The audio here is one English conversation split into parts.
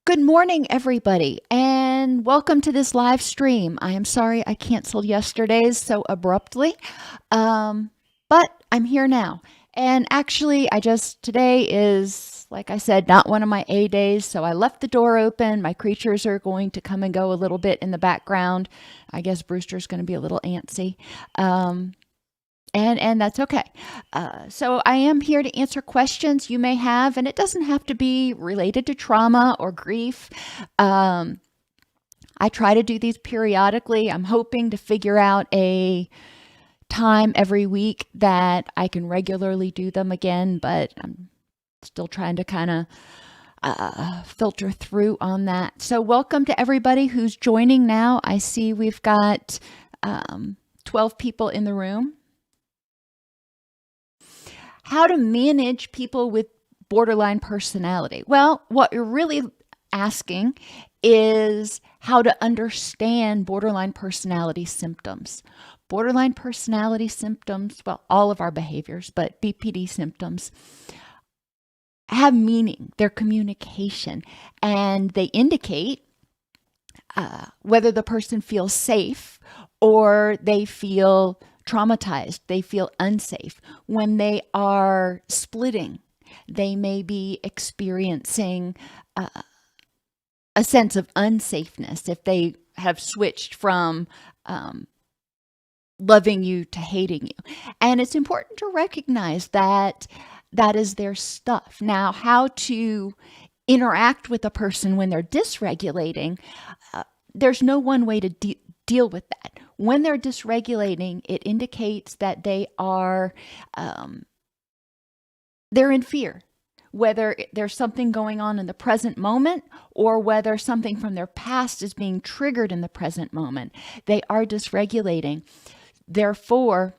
Good morning, everybody, and welcome to this live stream. I am sorry I canceled yesterday's so abruptly, but I'm here now. And actually, today is, like I said, not one of my A days, so I left the door open. My creatures are going to come and go a little bit in the background. I guess Brewster's going to be a little antsy. And that's okay. So I am here to answer questions you may have, and it doesn't have to be related to trauma or grief. I try to do these periodically. I'm hoping to figure out a time every week that I can regularly do them again, but I'm still trying to kind of filter through on that. So welcome to everybody who's joining now. I see we've got 12 people in the room. How to manage people with borderline personality? Well, what you're really asking is how to understand borderline personality symptoms. Borderline personality symptoms, well, all of our behaviors, but BPD symptoms have meaning, their communication, and they indicate whether the person feels safe or they feel traumatized, they feel unsafe. When they are splitting, they may be experiencing a sense of unsafeness if they have switched from loving you to hating you. And it's important to recognize that that is their stuff. Now, how to interact with a person when they're dysregulating, there's no one way to deal with that. When they're dysregulating, it indicates that they are, they're in fear, whether there's something going on in the present moment or whether something from their past is being triggered in the present moment. They are dysregulating. Therefore,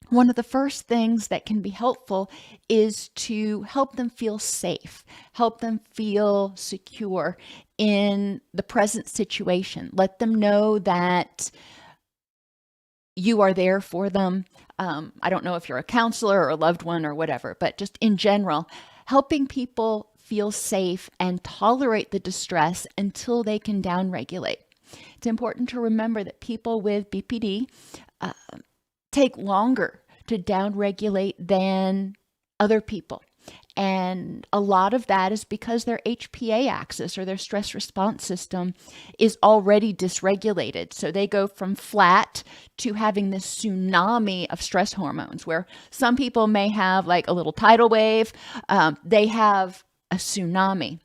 one of the first things that can be helpful is to help them feel safe, help them feel secure in the present situation. Let them know that you are there for them. I don't know if you're a counselor or a loved one or whatever, but just in general, helping people feel safe and tolerate the distress until they can downregulate. It's important to remember that people with BPD take longer to downregulate than other people. And a lot of that is because their HPA axis or their stress response system is already dysregulated. So they go from flat to having this tsunami of stress hormones, where some people may have like a little tidal wave. They have a tsunami.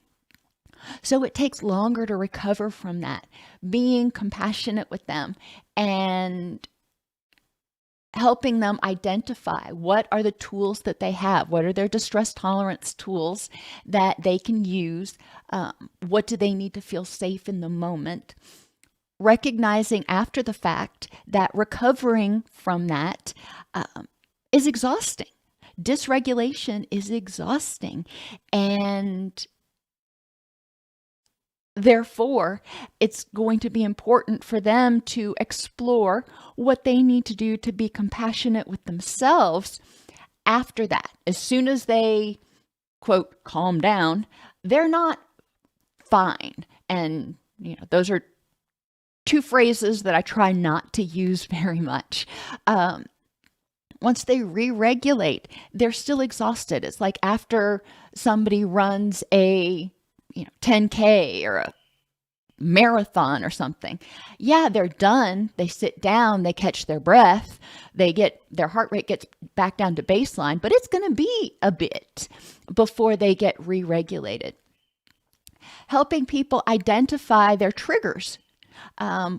So it takes longer to recover from that. Being compassionate with them and helping them identify what are the tools that they have, what are their distress tolerance tools that they can use, what do they need to feel safe in the moment, recognizing after the fact that recovering from that is exhausting. Dysregulation is exhausting, and therefore, it's going to be important for them to explore what they need to do to be compassionate with themselves after that. As soon as they, quote, calm down, they're not fine. And, those are two phrases that I try not to use very much. Once they re-regulate, they're still exhausted. It's like after somebody runs a 10K or a marathon or something. Yeah, they're done. They sit down, they catch their breath, their heart rate gets back down to baseline, but it's going to be a bit before they get re-regulated. Helping people identify their triggers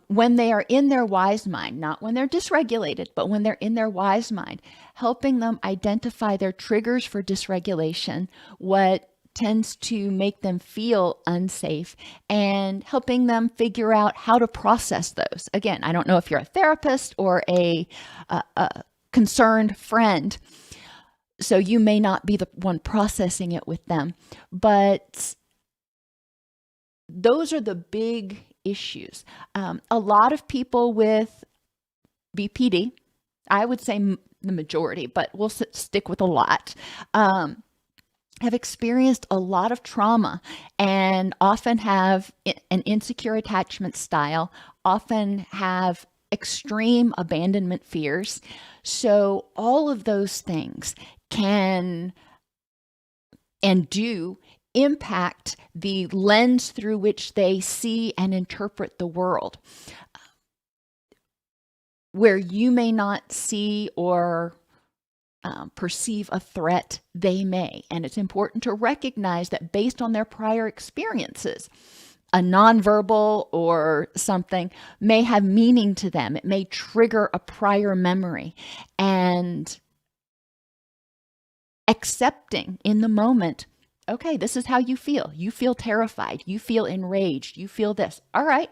when they are in their wise mind, not when they're dysregulated, but when they're in their wise mind, helping them identify their triggers for dysregulation, what tends to make them feel unsafe, and helping them figure out how to process those. Again, I don't know if you're a therapist or a concerned friend, so you may not be the one processing it with them, but those are the big issues. A lot of people with BPD, I would say the majority, but we'll stick with a lot, have experienced a lot of trauma and often have an insecure attachment style, often have extreme abandonment fears. So all of those things can and do impact the lens through which they see and interpret the world. Where you may not see or perceive a threat, they may. And it's important to recognize that based on their prior experiences, a nonverbal or something may have meaning to them. It may trigger a prior memory. And accepting in the moment, okay, this is how you feel. You feel terrified. You feel enraged. You feel this. All right.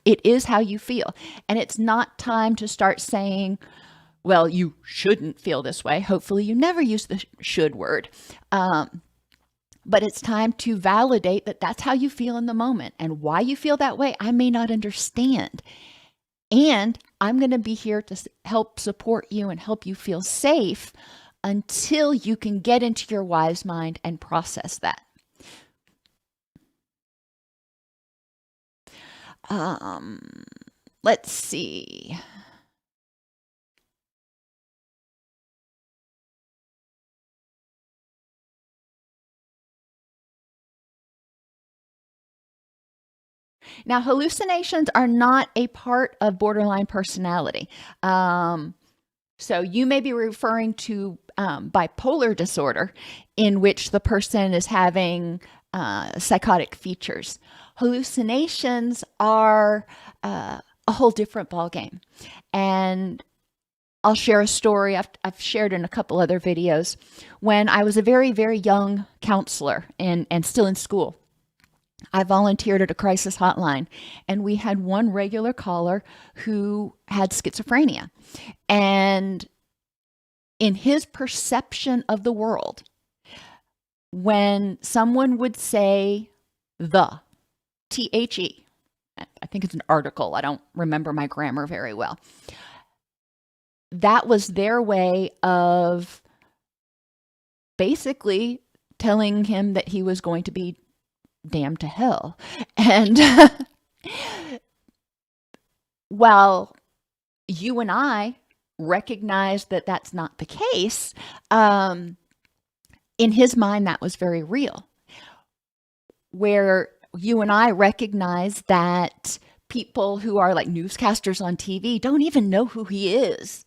It is how you feel. And it's not time to start saying, well, you shouldn't feel this way. Hopefully you never use the should word. But it's time to validate that that's how you feel in the moment. And why you feel that way, I may not understand. And I'm going to be here to help support you and help you feel safe until you can get into your wise mind and process that. Let's see. Now, hallucinations are not a part of borderline personality. So you may be referring to bipolar disorder, in which the person is having psychotic features. Hallucinations are a whole different ballgame. And I'll share a story I've shared in a couple other videos. When I was a very, very young counselor and still in school, I volunteered at a crisis hotline, and we had one regular caller who had schizophrenia. And in his perception of the world, when someone would say the, T-H-E, I think it's an article, I don't remember my grammar very well, that was their way of basically telling him that he was going to be damned to hell. And while you and I recognize that that's not the case, in his mind, that was very real. Where you and I recognize that people who are like newscasters on TV don't even know who he is.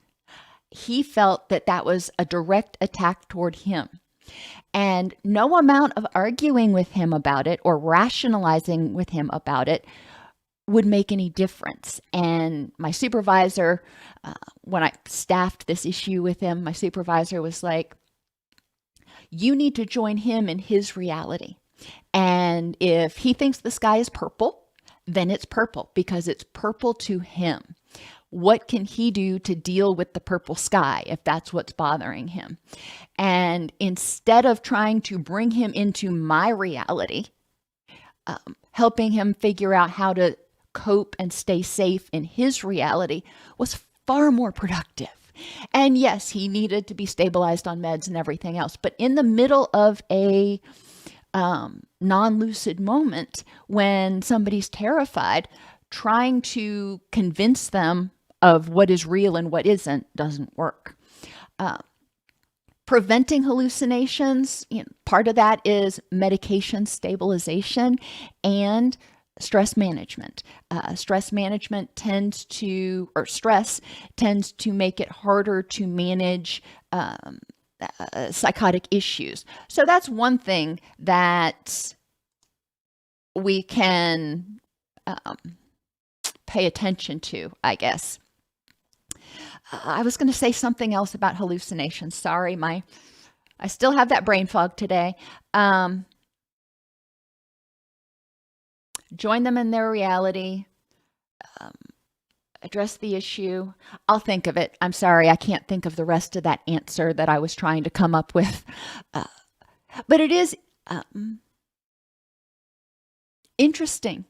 He felt that that was a direct attack toward him. And no amount of arguing with him about it or rationalizing with him about it would make any difference. And my supervisor, when I staffed this issue with him, my supervisor was like, you need to join him in his reality. And if he thinks the sky is purple, then it's purple because it's purple to him. What can he do to deal with the purple sky if that's what's bothering him? And instead of trying to bring him into my reality, helping him figure out how to cope and stay safe in his reality was far more productive. And yes, he needed to be stabilized on meds and everything else. But in the middle of a non-lucid moment, when somebody's terrified, trying to convince them of what is real and what isn't doesn't work. Preventing hallucinations, part of that is medication stabilization and stress management. Stress tends to make it harder to manage psychotic issues. So that's one thing that we can pay attention to, I guess. I was going to say something else about hallucinations. Sorry, I still have that brain fog today. Join them in their reality. Address the issue. I'll think of it. I'm sorry, I can't think of the rest of that answer that I was trying to come up with. But it is interesting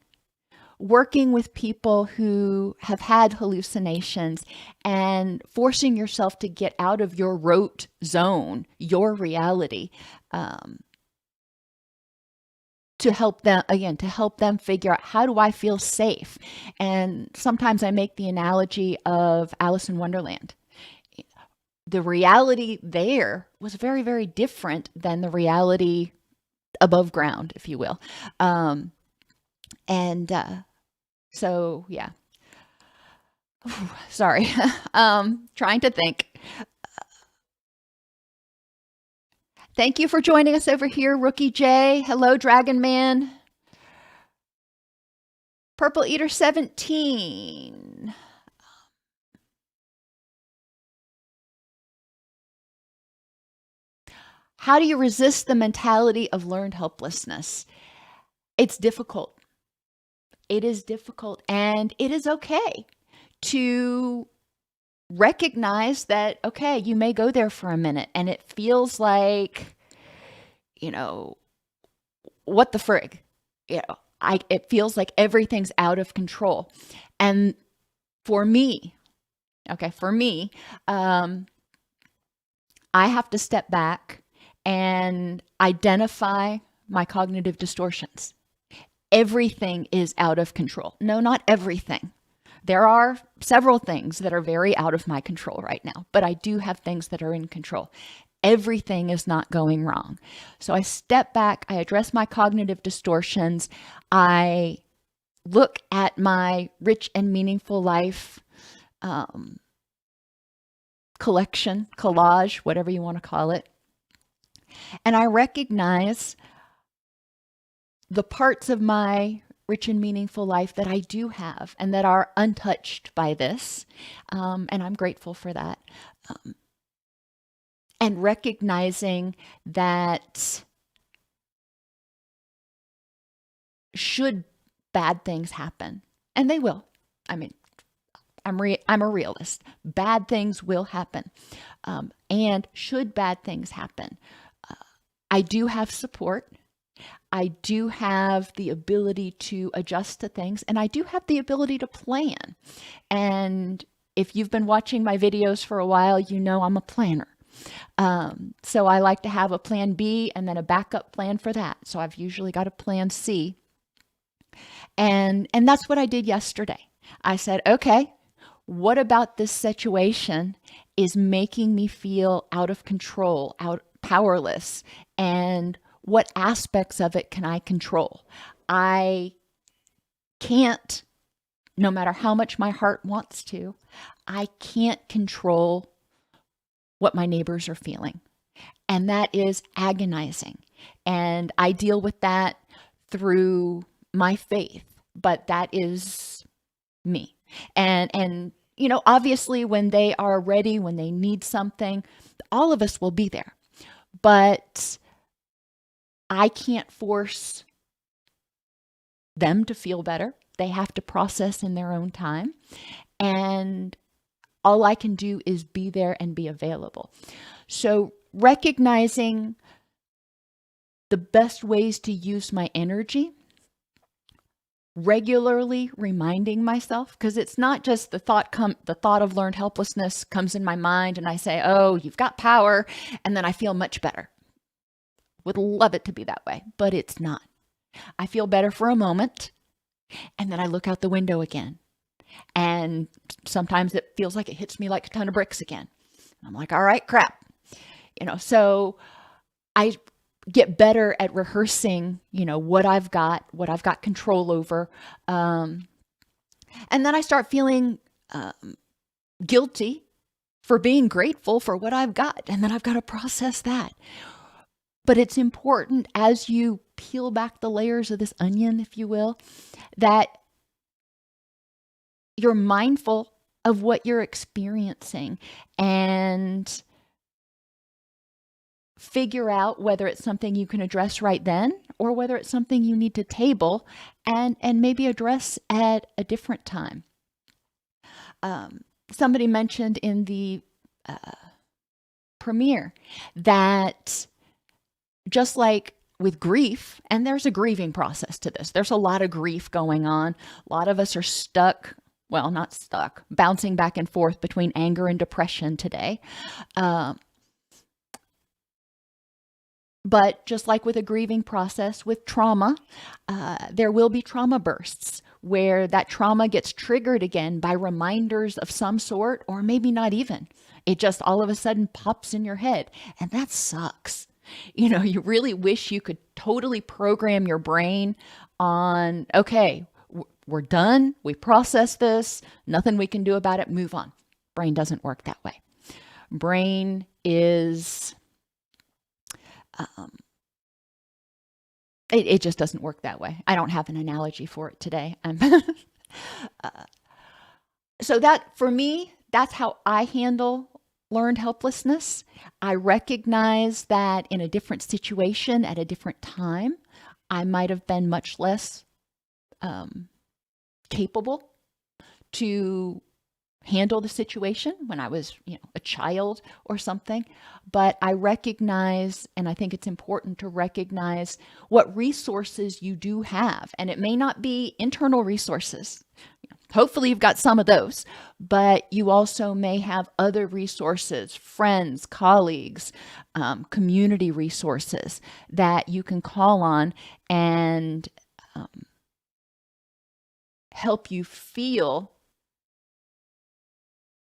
working with people who have had hallucinations and forcing yourself to get out of your rote zone, your reality. to help them figure out, how do I feel safe? And sometimes I make the analogy of Alice in Wonderland. The reality there was very, very different than the reality above ground, if you will. So yeah. Sorry. Trying to think. Thank you for joining us over here, Rookie J. Hello, Dragon Man. Purple Eater 17. How do you resist the mentality of learned helplessness? It's difficult. It is difficult, and it is okay to recognize that, okay, you may go there for a minute and it feels like, what the frig? It feels like everything's out of control. And for me, I have to step back and identify my cognitive distortions. Everything is out of control. No, not everything. There are several things that are very out of my control right now, but I do have things that are in control. Everything is not going wrong. So I step back, I address my cognitive distortions, I look at my rich and meaningful life collection, collage, whatever you want to call it, and I recognize the parts of my rich and meaningful life that I do have and that are untouched by this. And I'm grateful for that. And recognizing that should bad things happen, and they will. I mean, I'm a realist. Bad things will happen. And should bad things happen, I do have support. I do have the ability to adjust to things, and I do have the ability to plan. And if you've been watching my videos for a while, you know I'm a planner. So I like to have a plan B and then a backup plan for that. So I've usually got a plan C. And that's what I did yesterday. I said, okay, what about this situation is making me feel out of control, powerless, and what aspects of it can I control? I can't, no matter how much my heart wants to, I can't control what my neighbors are feeling. And that is agonizing. And I deal with that through my faith, but that is me. And obviously when they are ready, when they need something, all of us will be there. But I can't force them to feel better. They have to process in their own time. And all I can do is be there and be available. So recognizing the best ways to use my energy, regularly reminding myself, because it's not just the thought of learned helplessness comes in my mind and I say, oh, you've got power, and then I feel much better. Would love it to be that way, but it's not. I feel better for a moment, and then I look out the window again. And sometimes it feels like it hits me like a ton of bricks again. I'm like, all right, crap. So I get better at rehearsing, what I've got control over. And then I start feeling guilty for being grateful for what I've got. And then I've got to process that. But it's important, as you peel back the layers of this onion, if you will, that you're mindful of what you're experiencing and figure out whether it's something you can address right then or whether it's something you need to table and maybe address at a different time. Somebody mentioned in the premiere that just like with grief, and there's a grieving process to this. There's a lot of grief going on. A lot of us are stuck, well, not stuck, bouncing back and forth between anger and depression today. But just like with a grieving process with trauma, there will be trauma bursts where that trauma gets triggered again by reminders of some sort, or maybe not even. It just all of a sudden pops in your head, and that sucks. You really wish you could totally program your brain on, okay, we're done, we processed this, nothing we can do about it, move on. Brain doesn't work that way. Brain is, it just doesn't work that way. I don't have an analogy for it today. So that, for me, that's how I handle learned helplessness. I recognize that in a different situation at a different time, I might have been much less capable to handle the situation when I was, a child or something. But I recognize, and I think it's important to recognize what resources you do have. And it may not be internal resources. Hopefully you've got some of those, but you also may have other resources, friends, colleagues, community resources that you can call on and help you feel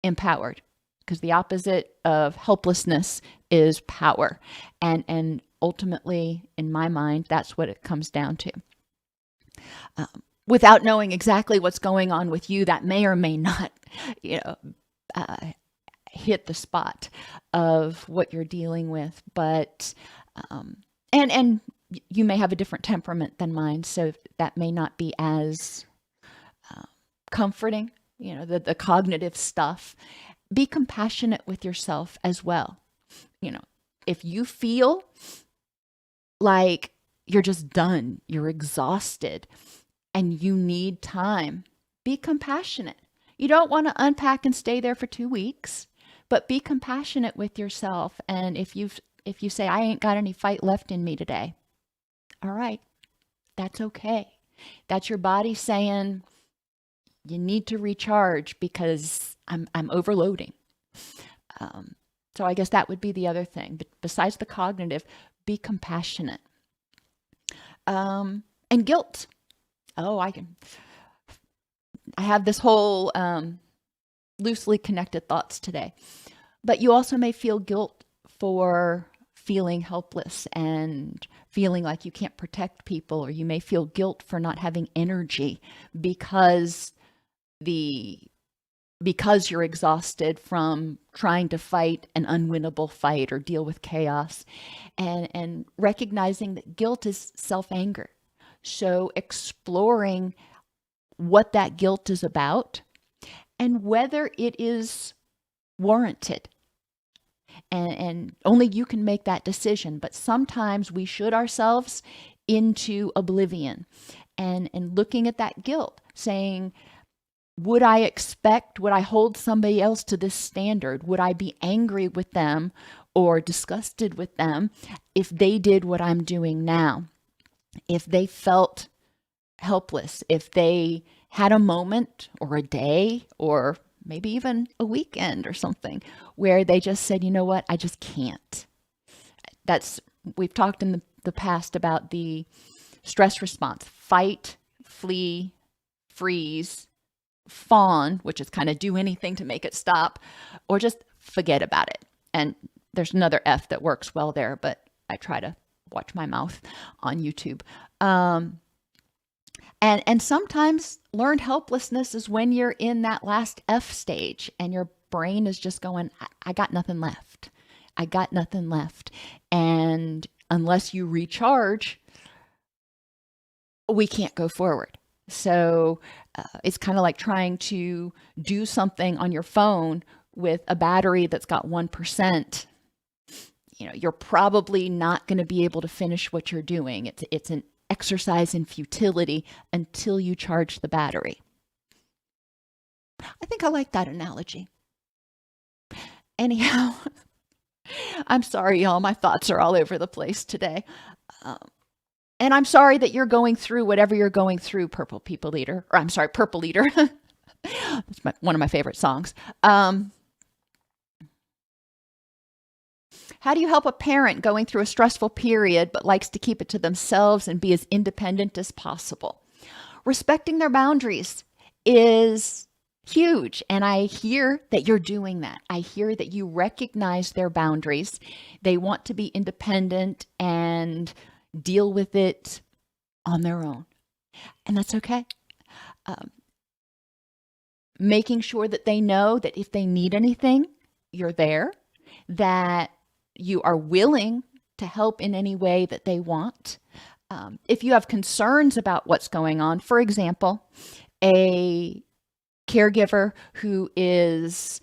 empowered, because the opposite of helplessness is power. And ultimately, in my mind, that's what it comes down to. Without knowing exactly what's going on with you, that may or may not, hit the spot of what you're dealing with. But, and you may have a different temperament than mine, so that may not be as comforting, the cognitive stuff. Be compassionate with yourself as well. If you feel like you're just done, you're exhausted, and you need time, be compassionate. You don't want to unpack and stay there for 2 weeks, but be compassionate with yourself. And if you say, I ain't got any fight left in me today, all right, that's okay. That's your body saying, you need to recharge because I'm overloading. So I guess that would be the other thing. But besides the cognitive, be compassionate. And guilt. Oh, I have this whole loosely connected thoughts today. But you also may feel guilt for feeling helpless and feeling like you can't protect people, or you may feel guilt for not having energy because you're exhausted from trying to fight an unwinnable fight or deal with chaos, and recognizing that guilt is self-anger. So exploring what that guilt is about and whether it is warranted. And only you can make that decision. But sometimes we should ourselves into oblivion and looking at that guilt, saying, would I hold somebody else to this standard? Would I be angry with them or disgusted with them if they did what I'm doing now? If they felt helpless, if they had a moment or a day or maybe even a weekend or something where they just said, you know what, I just can't. We've talked in the past about the stress response: fight, flee, freeze, fawn, which is kind of do anything to make it stop, or just forget about it. And there's another F that works well there, but I try to watch my mouth on YouTube. And sometimes learned helplessness is when you're in that last F stage and your brain is just going, I got nothing left. I got nothing left. And unless you recharge, we can't go forward. So it's kind of like trying to do something on your phone with a battery that's got 1%. You're probably not going to be able to finish what you're doing. It's an exercise in futility until you charge the battery. I think I like that analogy. Anyhow, I'm sorry, y'all. My thoughts are all over the place today. And I'm sorry that you're going through whatever you're going through, Purple Leader. That's one of my favorite songs. How do you help a parent going through a stressful period but likes to keep it to themselves and be as independent as possible? Respecting their boundaries is huge. And I hear that you're doing that. I hear that you recognize their boundaries. They want to be independent and deal with it on their own. And that's okay. Making sure that they know that if they need anything, you're there, that you are willing to help in any way that they want. If you have concerns about what's going on, for example, a caregiver who is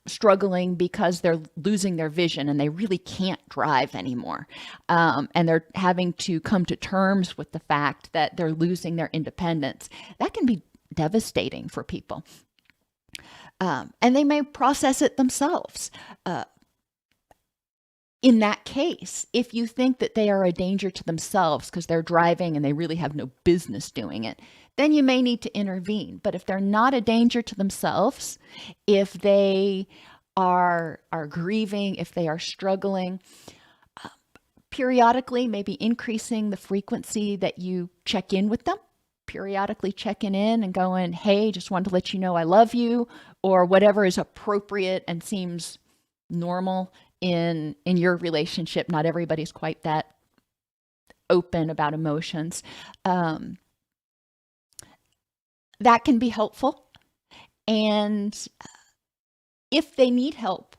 struggling because they're losing their vision and they really can't drive anymore. And they're having to come to terms with the fact that they're losing their independence. That can be devastating for people. And they may process it themselves. In that case, if you think that they are a danger to themselves because they're driving and they really have no business doing it, then you may need to intervene. But if they're not a danger to themselves, if they are grieving, if they are struggling, periodically maybe increasing the frequency that you check in with them, periodically checking in and going, hey, just wanted to let you know I love you, or whatever is appropriate and seems normal in your relationship. Not everybody's quite that open about emotions. That can be helpful. And if they need help,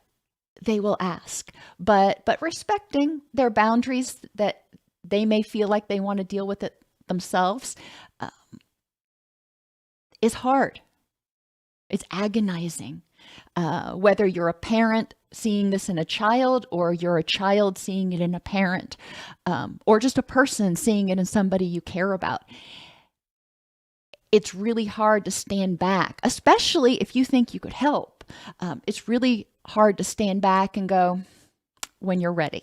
they will ask. But respecting their boundaries, that they may feel like they want to deal with it themselves, is hard. It's agonizing. Whether you're a parent seeing this in a child, or you're a child seeing it in a parent, or just a person seeing it in somebody you care about. It's really hard to stand back, especially if you think you could help. It's really hard to stand back and go, when you're ready.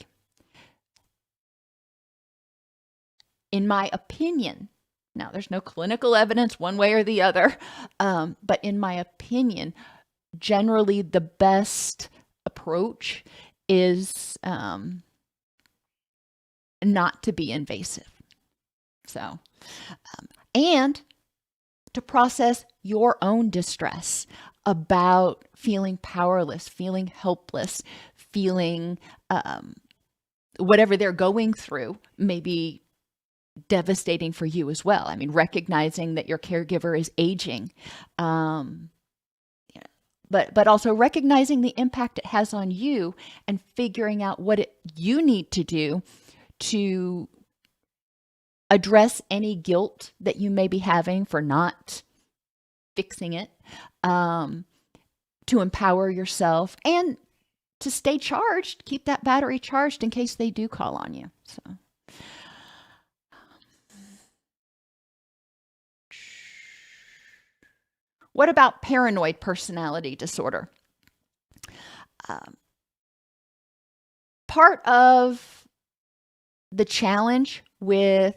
In my opinion, now there's no clinical evidence one way or the other, but in my opinion, generally the best approach is not to be invasive. So, and to process your own distress about feeling powerless, feeling helpless, feeling whatever they're going through may be devastating for you as well. I mean, recognizing that your caregiver is aging, but also recognizing the impact it has on you and figuring out what you need to do to address any guilt that you may be having for not fixing it, to empower yourself and to stay charged, keep that battery charged in case they do call on you. So. What about paranoid personality disorder? Part of the challenge with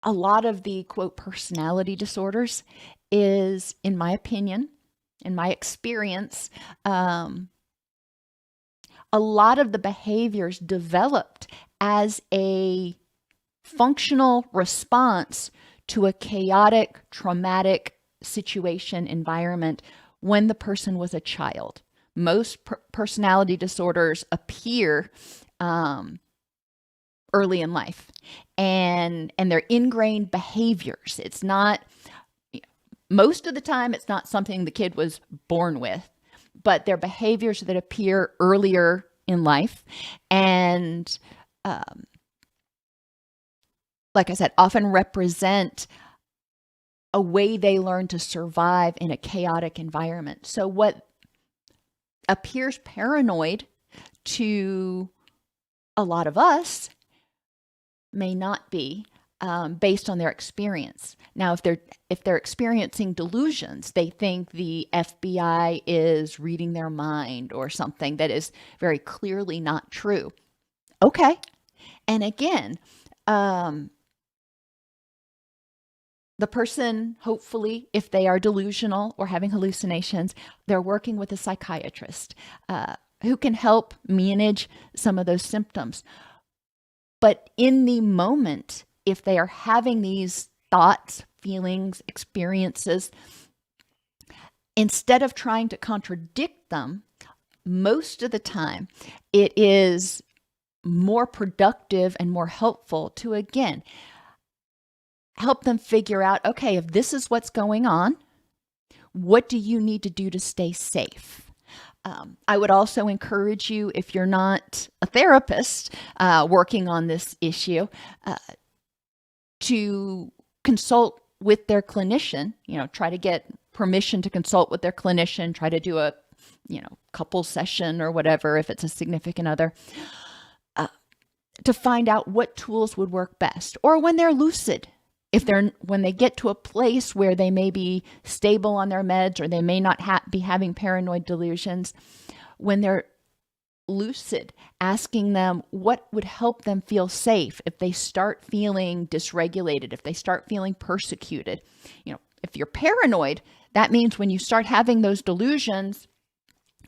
a lot of the, quote, personality disorders is, in my opinion, in my experience, a lot of the behaviors developed as a functional response to a chaotic, traumatic situation, environment when the person was a child. Most personality disorders appear early in life, and they're ingrained behaviors. It's not, most of the time, it's not something the kid was born with, but they're behaviors that appear earlier in life, and like I said, often represent a way they learn to survive in a chaotic environment. So what appears paranoid to a lot of us may not be, based on their experience. Now, if they're experiencing delusions, they think the FBI is reading their mind or something that is very clearly not true. Okay. And again, the person, hopefully, if they are delusional or having hallucinations, they're working with a psychiatrist. who can help manage some of those symptoms. But in the moment, if they are having these thoughts, feelings, experiences, instead of trying to contradict them, most of the time it is more productive and more helpful to, again, help them figure out, okay, if this is what's going on, what do you need to do to stay safe? I would also encourage you, if you're not a therapist working on this issue, to consult with their clinician, try to get permission to consult with their clinician, try to do a, couple session or whatever, if it's a significant other, to find out what tools would work best. Or when they're lucid, when they get to a place where they may be stable on their meds, or they may not be having paranoid delusions, when they're lucid, asking them what would help them feel safe if they start feeling dysregulated, if they start feeling persecuted. If you're paranoid, that means when you start having those delusions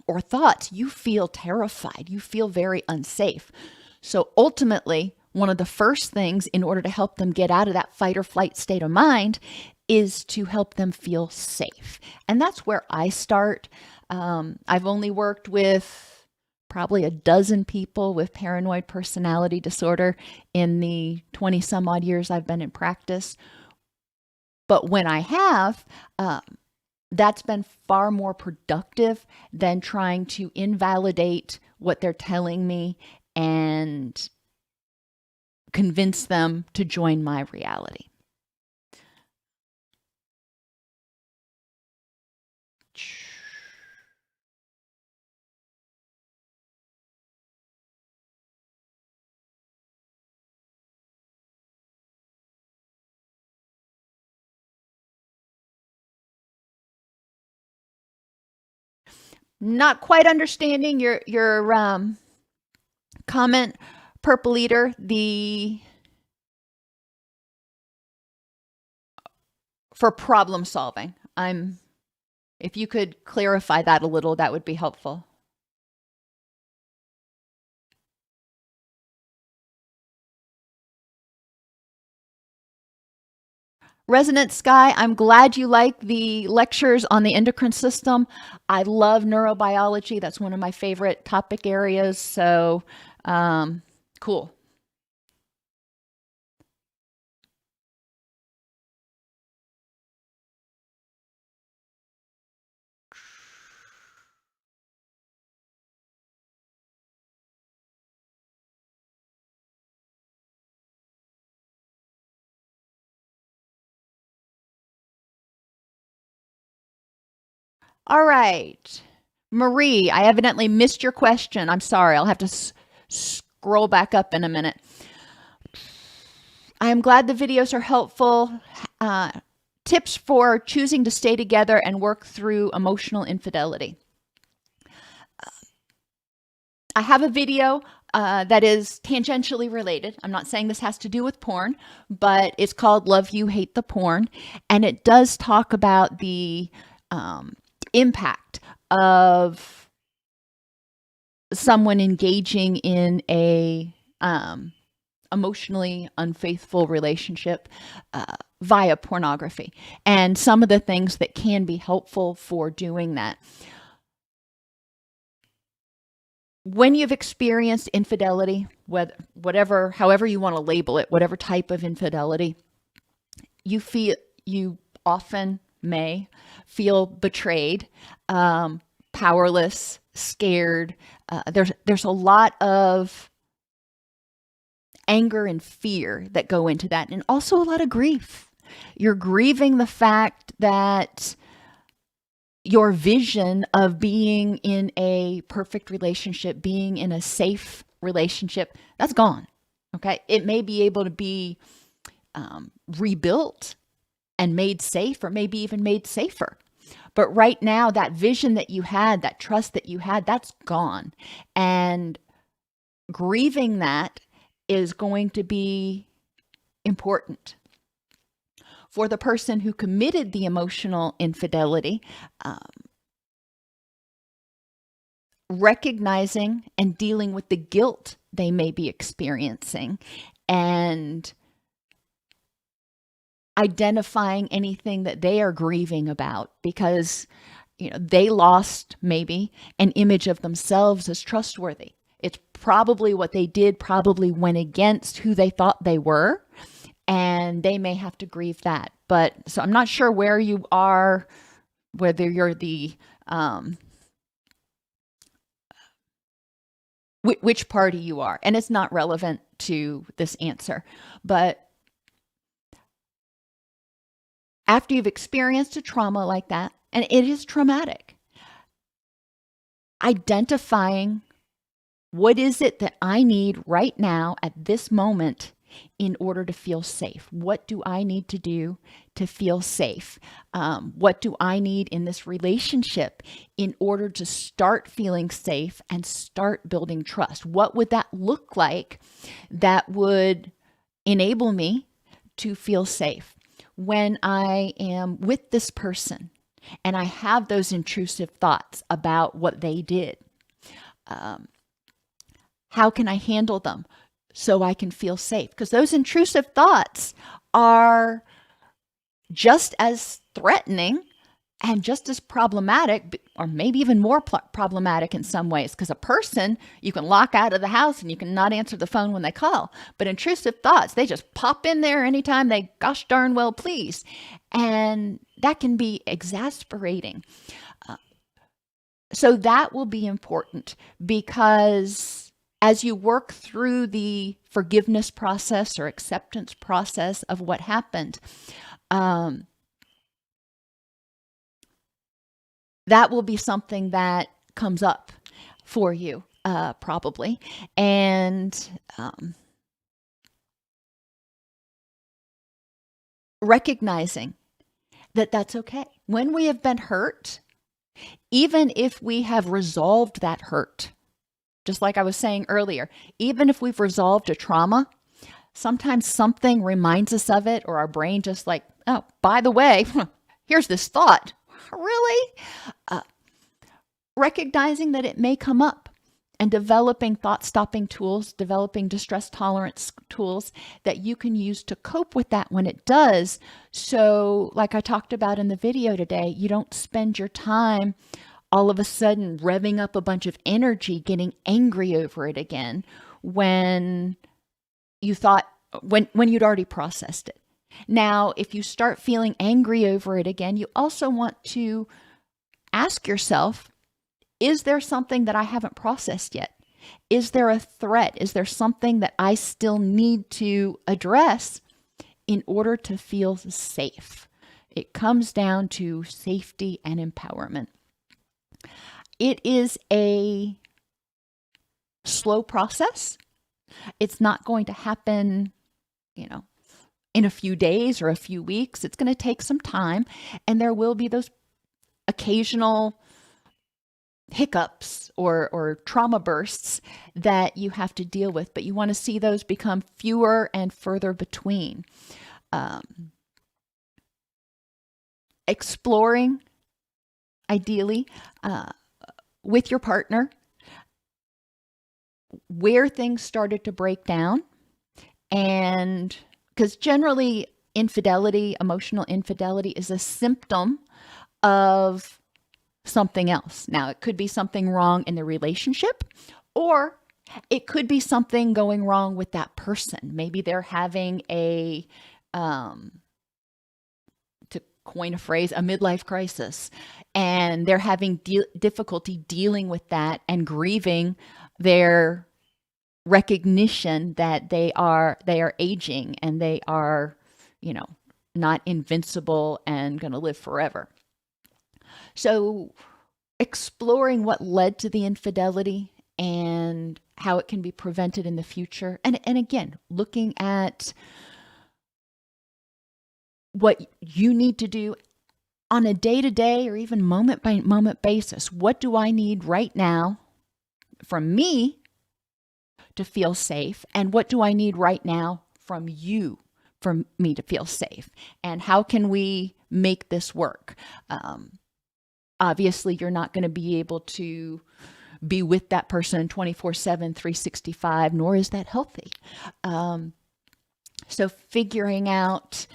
or thoughts, you feel terrified, you feel very unsafe. So ultimately, one of the first things in order to help them get out of that fight or flight state of mind is to help them feel safe. And that's where I start. I've only worked with probably a dozen people with paranoid personality disorder in the 20 some odd years I've been in practice. But when I have, that's been far more productive than trying to invalidate what they're telling me and convince them to join my reality. Not quite understanding your comment, Purple Eater. For problem solving, if you could clarify that a little, that would be helpful. Resonant Sky, I'm glad you like the lectures on the endocrine system. I love neurobiology. That's one of my favorite topic areas. So, cool. All right. Marie, I evidently missed your question. I'm sorry. I'll have to scroll back up in a minute. I am glad the videos are helpful. Tips for choosing to stay together and work through emotional infidelity. I have a video that is tangentially related. I'm not saying this has to do with porn, but it's called Love You, Hate the Porn. And it does talk about the impact of someone engaging in a emotionally unfaithful relationship via pornography, and some of the things that can be helpful for doing that. When you've experienced infidelity, however you want to label it, whatever type of infidelity, you often may feel betrayed, powerless, scared. There's a lot of anger and fear that go into that, and also a lot of grief. You're grieving the fact that your vision of being in a perfect relationship, being in a safe relationship, that's gone. Okay. It may be able to be rebuilt and made safe, or maybe even made safer. But right now, that vision that you had, that trust that you had, that's gone. And grieving that is going to be important. For the person who committed the emotional infidelity, recognizing and dealing with the guilt they may be experiencing, and identifying anything that they are grieving about because they lost maybe an image of themselves as trustworthy. It's probably what they did probably went against who they thought they were, and they may have to grieve that. But so I'm not sure where you are, whether you're the which party you are, and it's not relevant to this answer. But after you've experienced a trauma like that, and it is traumatic, identifying what is it that I need right now at this moment in order to feel safe? What do I need to do to feel safe? What do I need in this relationship in order to start feeling safe and start building trust? What would that look like that would enable me to feel safe when I am with this person and I have those intrusive thoughts about what they did? How can I handle them so I can feel safe? Because those intrusive thoughts are just as threatening and just as problematic, or maybe even more problematic in some ways. Because a person, you can lock out of the house and you can not answer the phone when they call. But intrusive thoughts, they just pop in there anytime they gosh darn well please. And that can be exasperating. So that will be important, because as you work through the forgiveness process or acceptance process of what happened, that will be something that comes up for you, probably. And recognizing that that's okay. When we have been hurt, even if we have resolved that hurt, just like I was saying earlier, even if we've resolved a trauma, sometimes something reminds us of it, or our brain just like, oh, by the way, here's this thought. Really? Recognizing that it may come up and developing thought-stopping tools, developing distress tolerance tools that you can use to cope with that when it does. So like I talked about in the video today, you don't spend your time all of a sudden revving up a bunch of energy, getting angry over it again when you thought, when you'd already processed it. Now, if you start feeling angry over it again, you also want to ask yourself, is there something that I haven't processed yet? Is there a threat? Is there something that I still need to address in order to feel safe? It comes down to safety and empowerment. It is a slow process. It's not going to happen, in a few days or a few weeks. It's going to take some time, and there will be those occasional hiccups or trauma bursts that you have to deal with, but you want to see those become fewer and further between. Exploring, ideally, with your partner, where things started to break down. And because generally infidelity, emotional infidelity, is a symptom of something else. Now, it could be something wrong in the relationship, or it could be something going wrong with that person. Maybe they're having a, to coin a phrase, a midlife crisis, and they're having difficulty dealing with that and grieving their recognition that they are aging and they are, not invincible and going to live forever. So exploring what led to the infidelity and how it can be prevented in the future. And again, looking at what you need to do on a day-to-day or even moment-by-moment basis. What do I need right now from me to feel safe? And what do I need right now from you for me to feel safe? And how can we make this work? Obviously, you're not going to be able to be with that person 24/7, 365, nor is that healthy. So figuring out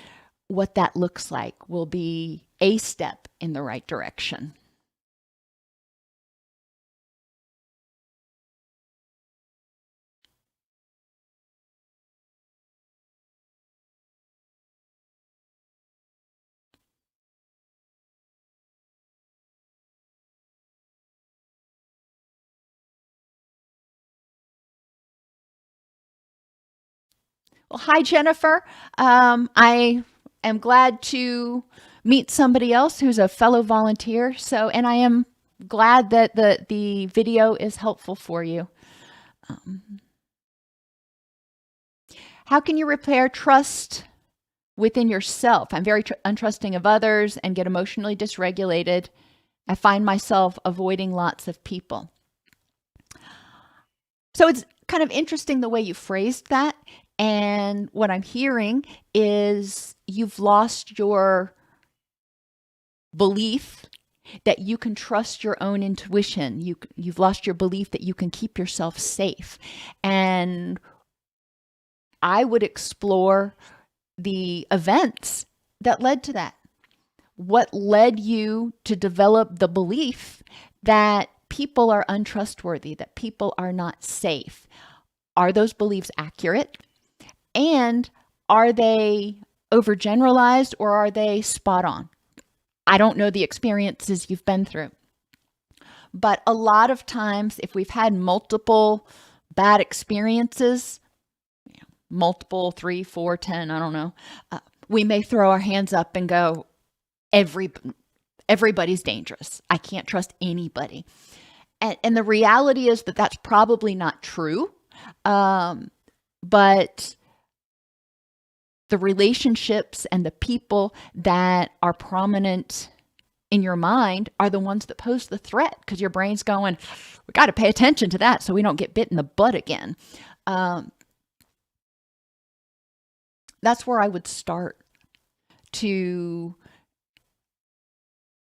what that looks like will be a step in the right direction. Well, hi, Jennifer. I am glad to meet somebody else who's a fellow volunteer. And I am glad that the video is helpful for you. How can you repair trust within yourself? I'm very untrusting of others and get emotionally dysregulated. I find myself avoiding lots of people. So it's kind of interesting the way you phrased that. And what I'm hearing is you've lost your belief that you can trust your own intuition. You've lost your belief that you can keep yourself safe. And I would explore the events that led to that. What led you to develop the belief that people are untrustworthy, that people are not safe? Are those beliefs accurate? And are they overgeneralized or are they spot on? I don't know the experiences you've been through. But a lot of times, if we've had multiple bad experiences, multiple, 3, 4, 10, I don't know, we may throw our hands up and go, everybody's dangerous. I can't trust anybody. And the reality is that that's probably not true. But the relationships and the people that are prominent in your mind are the ones that pose the threat, because your brain's going, we got to pay attention to that so we don't get bit in the butt again. That's where I would start to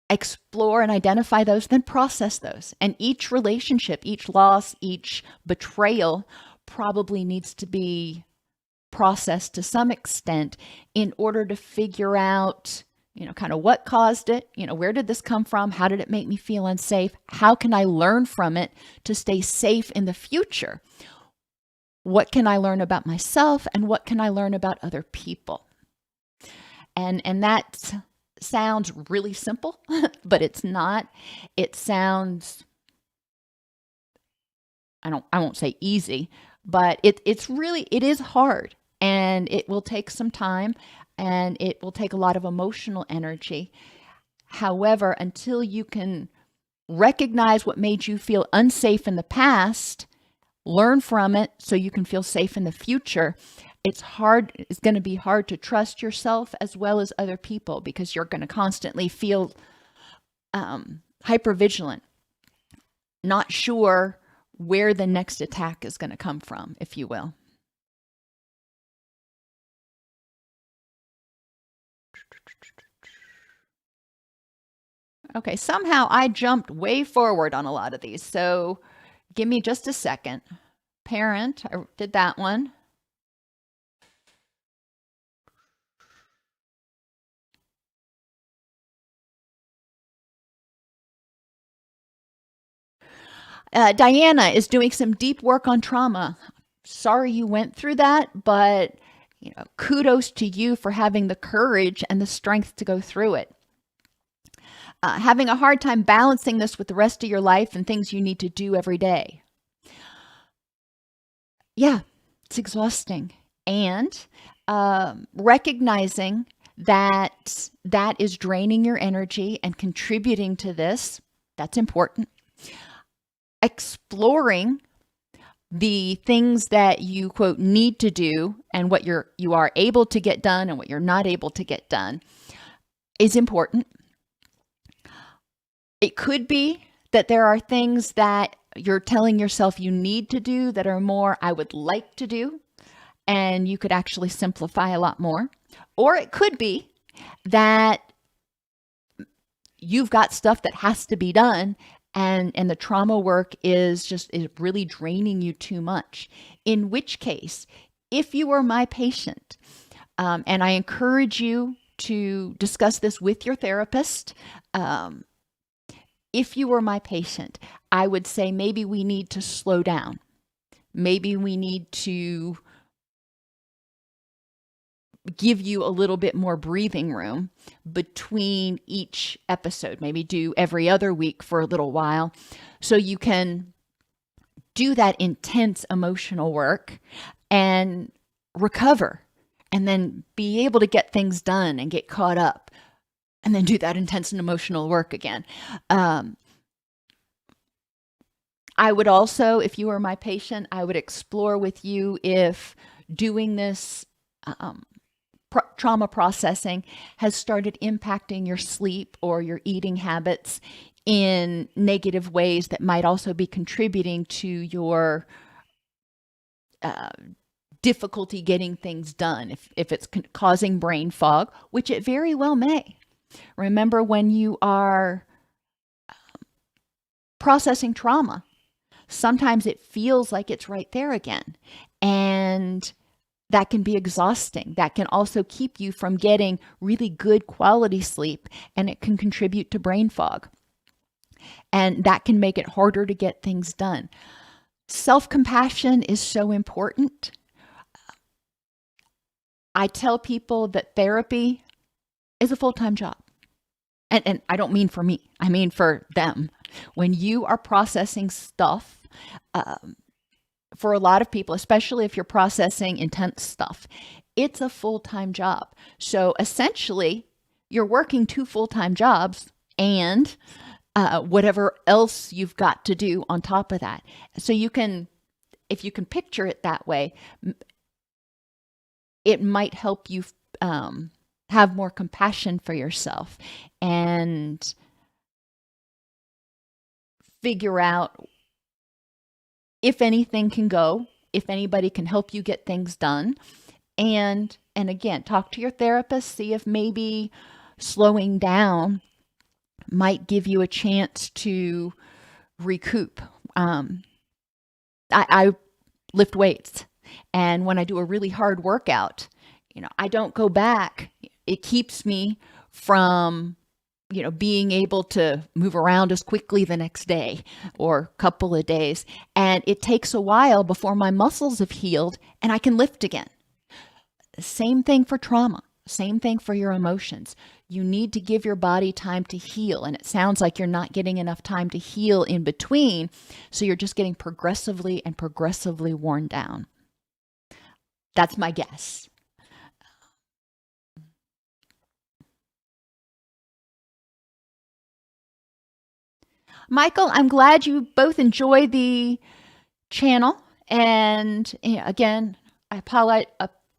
explore and identify those, then process those. And each relationship, each loss, each betrayal probably needs to be processed to some extent in order to figure out, kind of what caused it, where did this come from? How did it make me feel unsafe? How can I learn from it to stay safe in the future? What can I learn about myself and what can I learn about other people? And that sounds really simple, but it's not. It sounds, I won't say easy, but it is hard, and it will take some time, and it will take a lot of emotional energy. However, until you can recognize what made you feel unsafe in the past, learn from it so you can feel safe in the future, it's going to be hard to trust yourself as well as other people, because you're going to constantly feel hypervigilant, not sure where the next attack is going to come from, if you will. Okay, somehow I jumped way forward on a lot of these, so give me just a second. Parent, I did that one. Diana is doing some deep work on trauma. Sorry you went through that, but kudos to you for having the courage and the strength to go through it. Having a hard time balancing this with the rest of your life and things you need to do every day. Yeah, it's exhausting. And recognizing that is draining your energy and contributing to this, that's important. Exploring the things that you, quote, need to do and what you are able to get done and what you're not able to get done is important. It could be that there are things that you're telling yourself you need to do that are more, I would like to do, and you could actually simplify a lot more. Or it could be that you've got stuff that has to be done and the trauma work is really draining you too much. In which case, if you are my patient, and I encourage you to discuss this with your therapist, if you were my patient, I would say maybe we need to slow down. Maybe we need to give you a little bit more breathing room between each episode. Maybe do every other week for a little while so you can do that intense emotional work and recover, and then be able to get things done and get caught up, and then do that intense and emotional work again. I would also, if you were my patient, I would explore with you if doing this trauma processing has started impacting your sleep or your eating habits in negative ways that might also be contributing to your difficulty getting things done. If it's causing brain fog, which it very well may. Remember, when you are processing trauma, sometimes it feels like it's right there again. And that can be exhausting. That can also keep you from getting really good quality sleep, and it can contribute to brain fog. And that can make it harder to get things done. Self-compassion is so important. I tell people that therapy is a full-time job. And I don't mean for me, I mean for them. When you are processing stuff, for a lot of people, especially if you're processing intense stuff, it's a full-time job. So essentially, you're working 2 full-time jobs and whatever else you've got to do on top of that. So you can, if you can picture it that way, it might help you have more compassion for yourself and figure out if anything can go, if anybody can help you get things done. And again, talk to your therapist, see if maybe slowing down might give you a chance to recoup. I lift weights, and when I do a really hard workout, I don't go back. It keeps me from being able to move around as quickly the next day or couple of days. And it takes a while before my muscles have healed and I can lift again. Same thing for trauma. Same thing for your emotions. You need to give your body time to heal. And it sounds like you're not getting enough time to heal in between. So you're just getting progressively worn down. That's my guess. Michael, I'm glad you both enjoy the channel. And again, I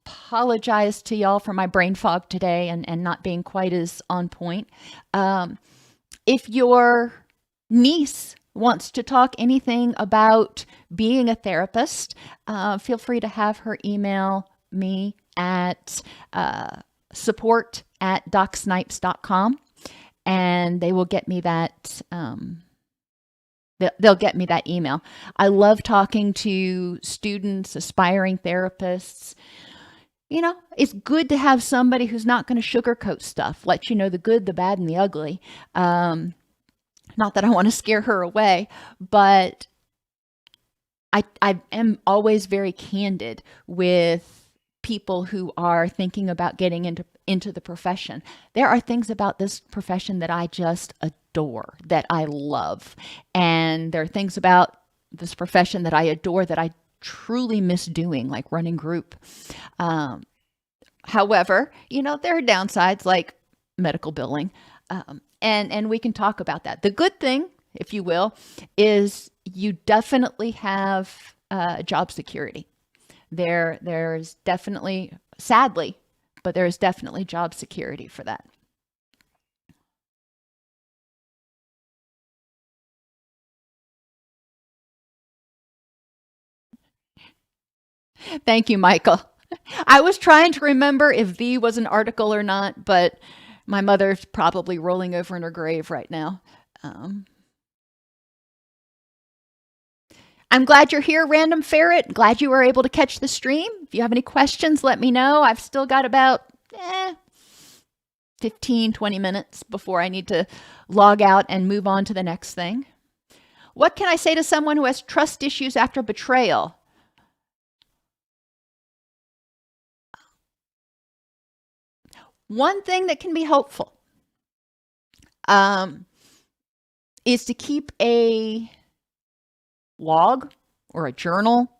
apologize to y'all for my brain fog today and not being quite as on point. If your niece wants to talk anything about being a therapist, feel free to have her email me at support@docsnipes.com, and they will get me that. They'll get me that email. I love talking to students, aspiring therapists. It's good to have somebody who's not going to sugarcoat stuff, let you know the good, the bad, and the ugly. Not that I want to scare her away, but I am always very candid with people who are thinking about getting into the profession. There are things about this profession that I just adore, that I love. And there are things about this profession that I adore that I truly miss doing, like running group. However, there are downsides like medical billing. And we can talk about that. The good thing, if you will, is you definitely have job security. There's definitely, sadly, but there's definitely job security for that. Thank you, Michael. I was trying to remember if "the" was an article or not, but my mother's probably rolling over in her grave right now. I'm glad you're here, Random Ferret. Glad you were able to catch the stream. If you have any questions, let me know. I've still got about 15, 20 minutes before I need to log out and move on to the next thing. What can I say to someone who has trust issues after betrayal? One thing that can be helpful is to keep a log or a journal.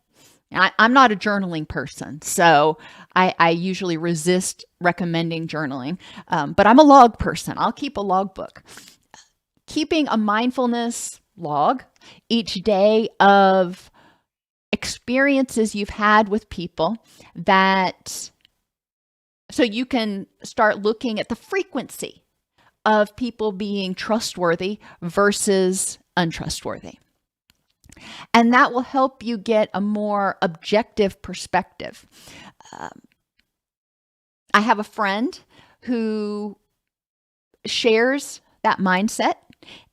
I'm not a journaling person, so I usually resist recommending journaling, but I'm a log person. I'll keep a logbook. Keeping a mindfulness log each day of experiences you've had with people so you can start looking at the frequency of people being trustworthy versus untrustworthy. And that will help you get a more objective perspective. I have a friend who shares that mindset.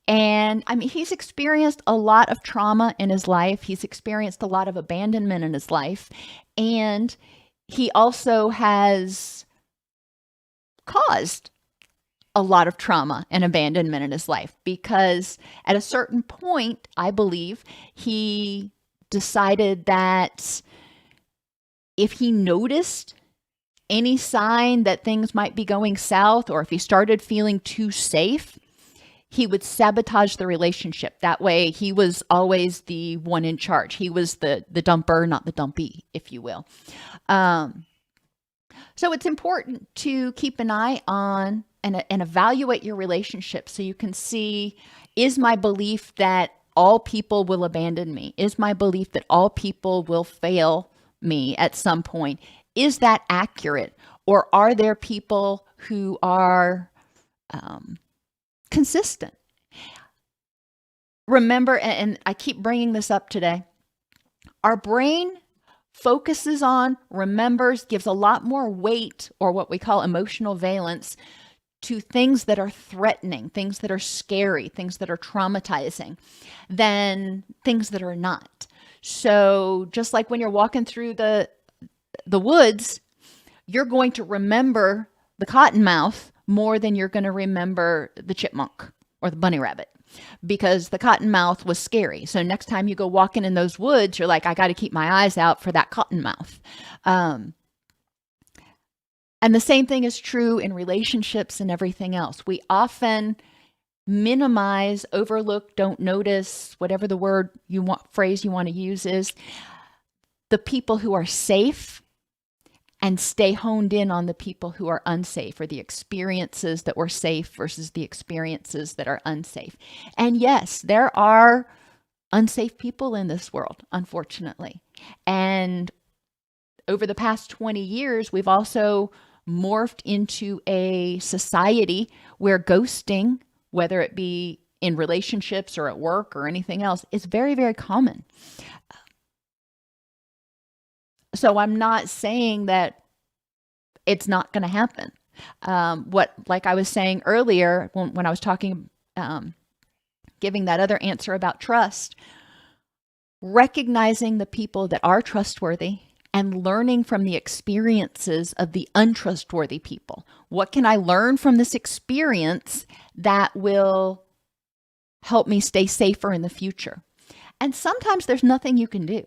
And I mean, he's experienced a lot of trauma in his life. He's experienced a lot of abandonment in his life. And he also has caused a lot of trauma and abandonment in his life, because at a certain point, I believe, he decided that if he noticed any sign that things might be going south, or if he started feeling too safe, he would sabotage the relationship. That way, he was always the one in charge. He was the dumper, not the dumpy, if you will. So it's important to keep an eye on and evaluate your relationship so you can see, is my belief that all people will abandon me? Is my belief that all people will fail me at some point? Is that accurate? Or are there people who are consistent? Remember, and I keep bringing this up today, our brain focuses on, remembers, gives a lot more weight, or what we call emotional valence, to things that are threatening, things that are scary, things that are traumatizing, than things that are not. So just like when you're walking through the woods, you're going to remember the cottonmouth more than you're going to remember the chipmunk or the bunny rabbit, because the cottonmouth was scary. So next time you go walking in those woods, you're like, I got to keep my eyes out for that cottonmouth. And the same thing is true in relationships and everything else. We often minimize, overlook, don't notice, whatever the phrase you want to use is, the people who are safe, and stay honed in on the people who are unsafe, or the experiences that were safe versus the experiences that are unsafe. And yes, there are unsafe people in this world, unfortunately. And over the past 20 years, we've also morphed into a society where ghosting, whether it be in relationships or at work or anything else, is very, very common. So I'm not saying that it's not going to happen. Like I was saying earlier, when I was talking, giving that other answer about trust, recognizing the people that are trustworthy and learning from the experiences of the untrustworthy people. What can I learn from this experience that will help me stay safer in the future? And sometimes there's nothing you can do.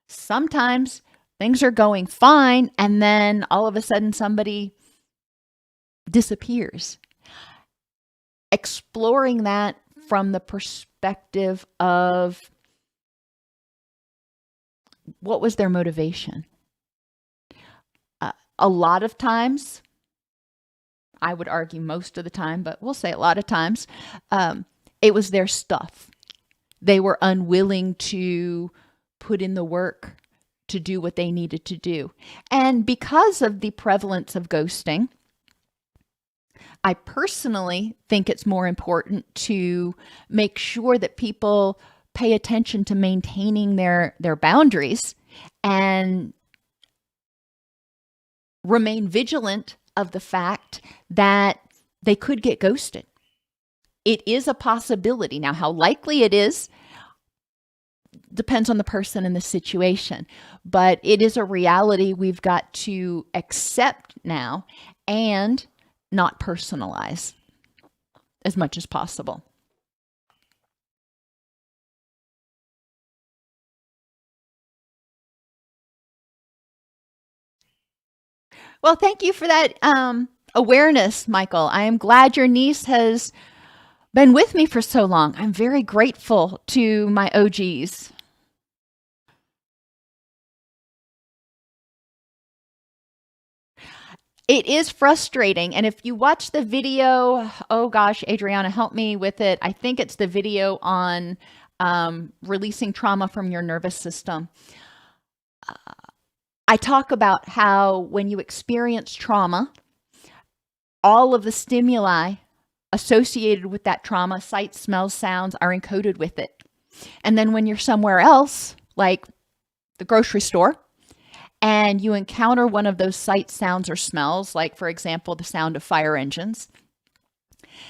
Sometimes things are going fine, and then all of a sudden somebody disappears. Exploring that from the perspective of, what was their motivation? A lot of times, I would argue most of the time, but we'll say a lot of times, it was their stuff. They were unwilling to put in the work to do what they needed to do. And because of the prevalence of ghosting, I personally think it's more important to make sure that people pay attention to maintaining their boundaries and remain vigilant of the fact that they could get ghosted. It is a possibility. Now, how likely it is, depends on the person and the situation, but it is a reality we've got to accept now and not personalize as much as possible. Well, thank you for that awareness, Michael. I am glad your niece has been with me for so long. I'm very grateful to my OGs. It is frustrating. And if you watch the video, oh gosh, Adriana, help me with it. I think it's the video on releasing trauma from your nervous system. I talk about how when you experience trauma, all of the stimuli associated with that trauma, sights, smells, sounds, are encoded with it. And then when you're somewhere else, like the grocery store, and you encounter one of those sights, sounds, or smells, like, for example, the sound of fire engines,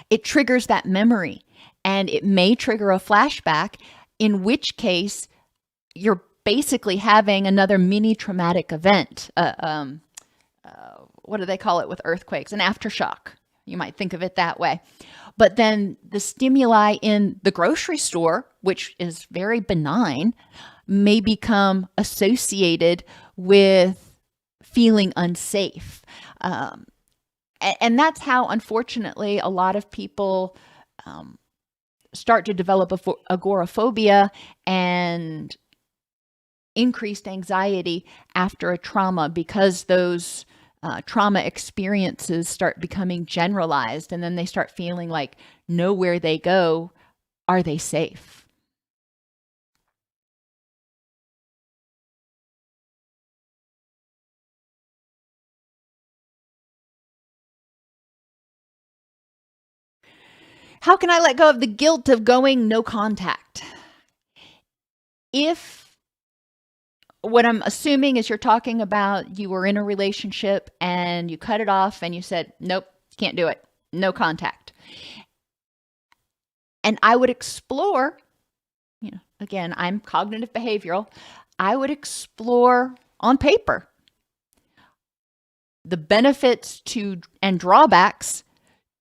it triggers that memory, and it may trigger a flashback, in which case you're basically having another mini traumatic event. What do they call it with earthquakes? An aftershock. You might think of it that way. But then the stimuli in the grocery store, which is very benign, may become associated with feeling unsafe. And that's how, unfortunately, a lot of people start to develop agoraphobia and increased anxiety after a trauma, because those trauma experiences start becoming generalized, and then they start feeling like nowhere they go are they safe. How can I let go of the guilt of going no contact? If what I'm assuming is you're talking about you were in a relationship and you cut it off and you said, nope, can't do it, no contact. And I would explore, again, I'm cognitive behavioral, I would explore on paper the benefits to and drawbacks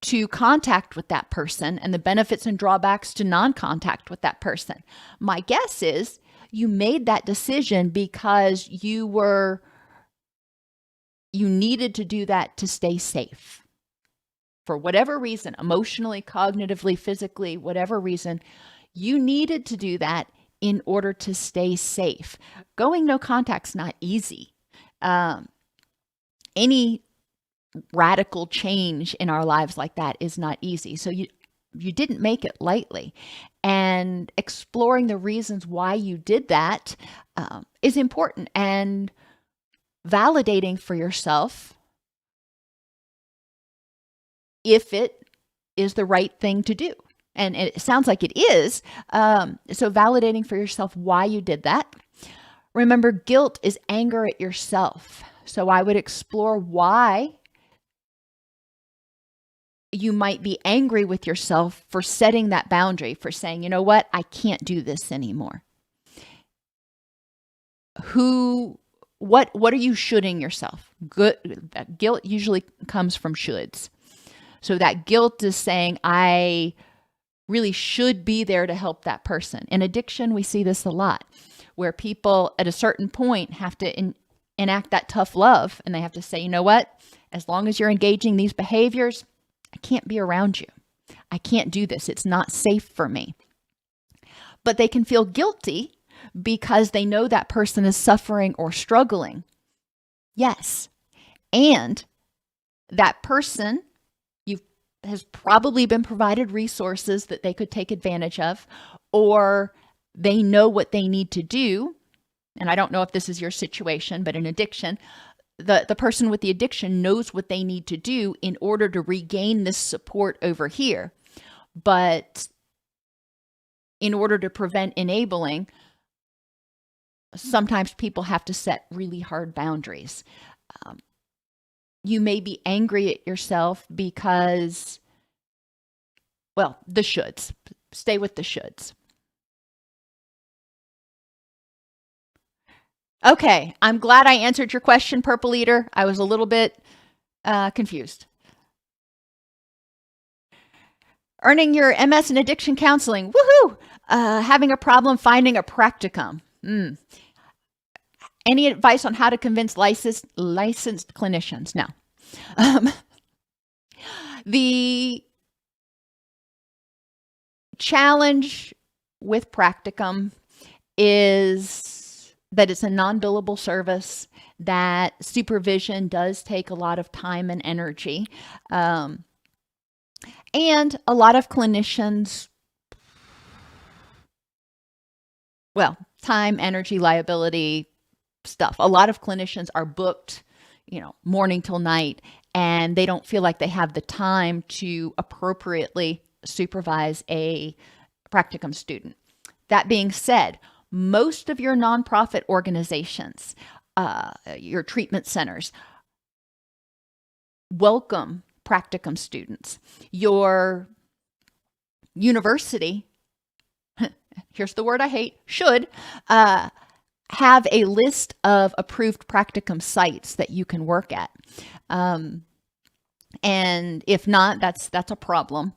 to contact with that person and the benefits and drawbacks to non-contact with that person. My guess is you made that decision because you needed to do that to stay safe. For whatever reason, emotionally, cognitively, physically, whatever reason, you needed to do that in order to stay safe. Going no contact's not easy. Any radical change in our lives like that is not easy. So you didn't make it lightly. And exploring the reasons why you did that is important, and validating for yourself if it is the right thing to do. And it sounds like it is. So validating for yourself why you did that. Remember, guilt is anger at yourself. So I would explore why you might be angry with yourself for setting that boundary, for saying, you know what, I can't do this anymore. What are you shoulding yourself? Guilt usually comes from shoulds. So that guilt is saying, I really should be there to help that person. In addiction, we see this a lot, where people at a certain point have to enact that tough love, and they have to say, you know what, as long as you're engaging these behaviors, I can't be around you. I can't do this. It's not safe for me. But they can feel guilty because they know that person is suffering or struggling. Yes. And that person has probably been provided resources that they could take advantage of, or they know what they need to do. And I don't know if this is your situation, but in addiction, the person with the addiction knows what they need to do in order to regain this support over here. But in order to prevent enabling, sometimes people have to set really hard boundaries. You may be angry at yourself because, well, the shoulds. Stay with the shoulds. Okay, I'm glad I answered your question, Purple Eater. I was a little bit confused. Earning your MS in addiction counseling. Woohoo! Having a problem finding a practicum. Any advice on how to convince licensed clinicians? No. The challenge with practicum is that it's a non-billable service, that supervision does take a lot of time and energy. And a lot of clinicians, well, time, energy, liability stuff. A lot of clinicians are booked, morning till night, and they don't feel like they have the time to appropriately supervise a practicum student. That being said, most of your nonprofit organizations, your treatment centers, welcome practicum students. Your university, here's the word I hate, should have a list of approved practicum sites that you can work at. And if not, that's a problem.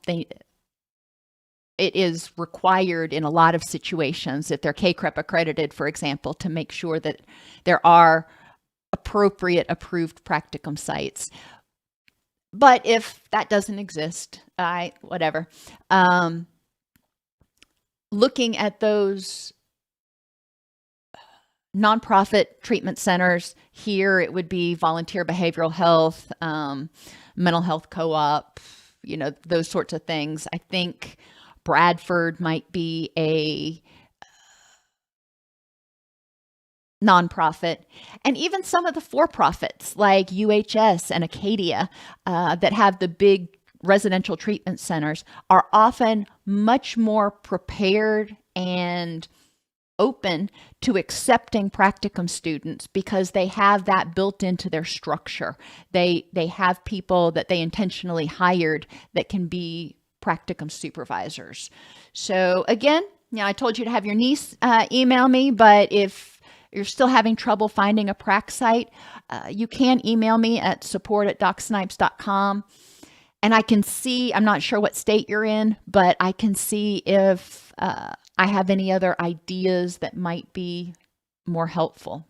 It is required in a lot of situations, if they're CACREP accredited, for example, to make sure that there are appropriate approved practicum sites. But if that doesn't exist, whatever. Looking at those nonprofit treatment centers, here it would be volunteer behavioral health, mental health co-op, those sorts of things. I think Bradford might be a nonprofit, and even some of the for-profits like UHS and Acadia that have the big residential treatment centers are often much more prepared and open to accepting practicum students because they have that built into their structure. They have people that they intentionally hired that can be practicum supervisors. So again, I told you to have your niece email me, but if you're still having trouble finding a prac site, you can email me at support@docsnipes.com. And I can see, I'm not sure what state you're in, but I can see if I have any other ideas that might be more helpful.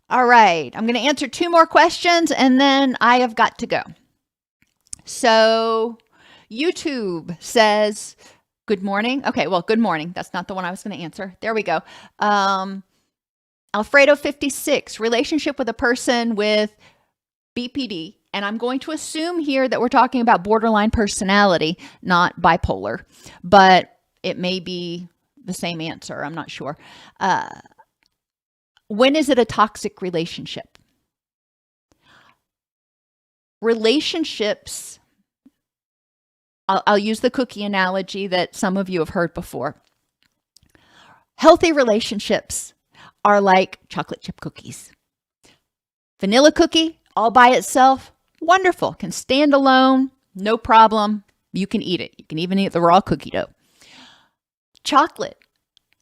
All right, I'm going to answer 2 more questions and then I have got to go. So YouTube says, good morning. Okay, well, good morning. That's not the one I was going to answer. There we go. Alfredo 56, relationship with a person with BPD. And I'm going to assume here that we're talking about borderline personality, not bipolar, but it may be the same answer. I'm not sure. When is it a toxic relationship? Relationships, I'll use the cookie analogy that some of you have heard before. Healthy relationships are like chocolate chip cookies. Vanilla cookie, all by itself, wonderful, can stand alone, no problem. You can eat it. You can even eat the raw cookie dough. Chocolate,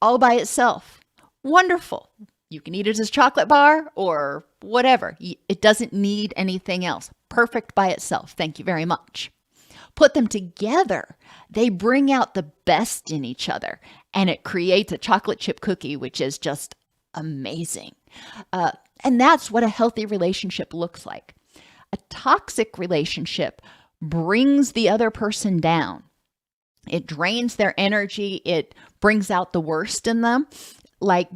all by itself, wonderful. You can eat it as a chocolate bar or whatever. It doesn't need anything else. Perfect by itself. Thank you very much. Put them together. They bring out the best in each other, and it creates a chocolate chip cookie, which is just amazing. And that's what a healthy relationship looks like. A toxic relationship brings the other person down. It drains their energy. It brings out the worst in them, like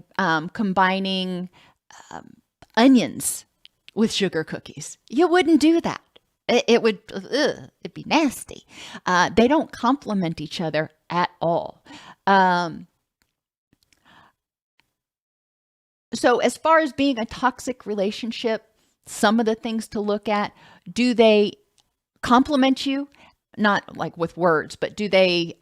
combining onions with sugar cookies. You wouldn't do that. It'd be nasty. They don't complement each other at all. So as far as being a toxic relationship, some of the things to look at, do they complement you? Not like with words, but do they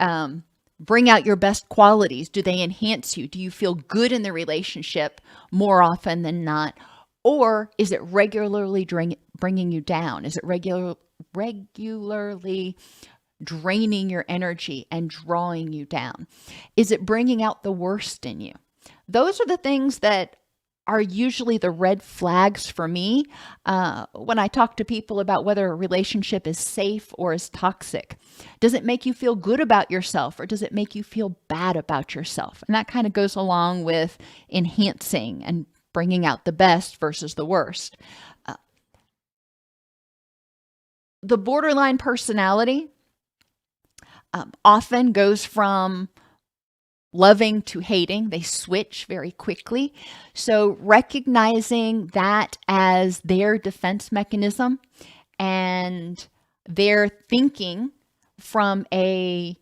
bring out your best qualities? Do they enhance you? Do you feel good in the relationship more often than not? Or is it regularly bringing you down? Is it regularly draining your energy and drawing you down? Is it bringing out the worst in you? Those are the things that are usually the red flags for me when I talk to people about whether a relationship is safe or is toxic. Does it make you feel good about yourself, or does it make you feel bad about yourself? And that kind of goes along with enhancing and bringing out the best versus the worst. The borderline personality often goes from loving to hating. They switch very quickly. So recognizing that as their defense mechanism, and they're thinking from their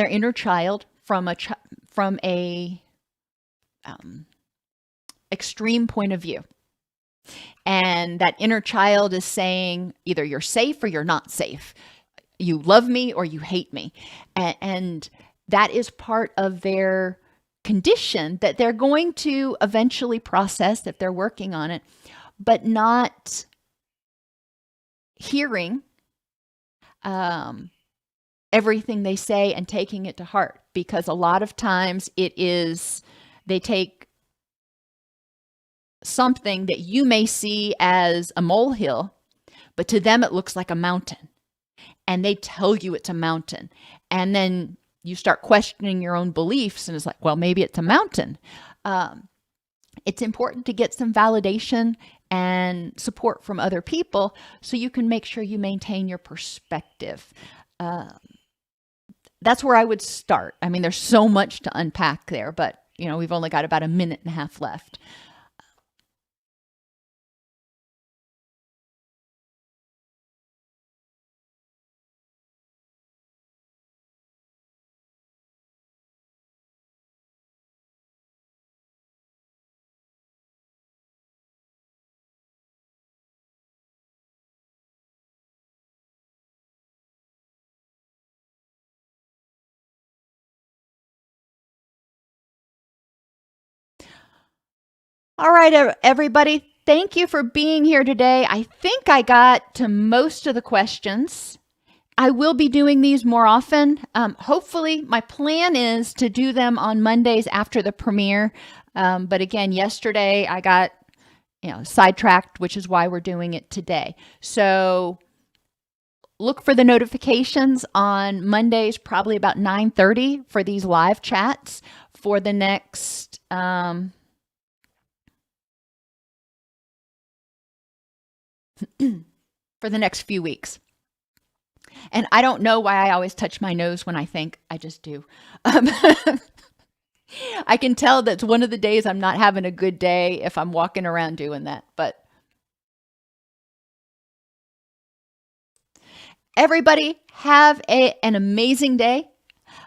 inner child, from a extreme point of view. And that inner child is saying either you're safe or you're not safe. You love me or you hate me. And that is part of their condition that they're going to eventually process if they're working on it, but not hearing everything they say and taking it to heart. Because a lot of times they take something that you may see as a molehill, but to them it looks like a mountain. And they tell you it's a mountain. And then you start questioning your own beliefs, and it's like, well, maybe it's a mountain. It's important to get some validation and support from other people so you can make sure you maintain your perspective. That's where I would start. I mean, there's so much to unpack there, but we've only got about a minute and a half left. All right, everybody, thank you for being here today. I think I got to most of the questions. I will be doing these more often. Hopefully, my plan is to do them on Mondays after the premiere. But again, yesterday I got sidetracked, which is why we're doing it today. So look for the notifications on Mondays, probably about 9:30 for these live chats for the next few weeks. And I don't know why I always touch my nose when I think. I just do. I can tell that's one of the days I'm not having a good day if I'm walking around doing that. But everybody have an amazing day.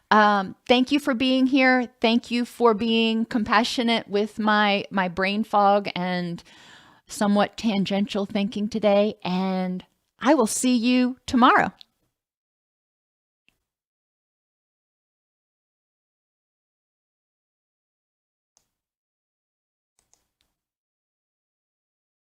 Thank you for being here. Thank you for being compassionate with my brain fog and somewhat tangential thinking today. And I will see you tomorrow.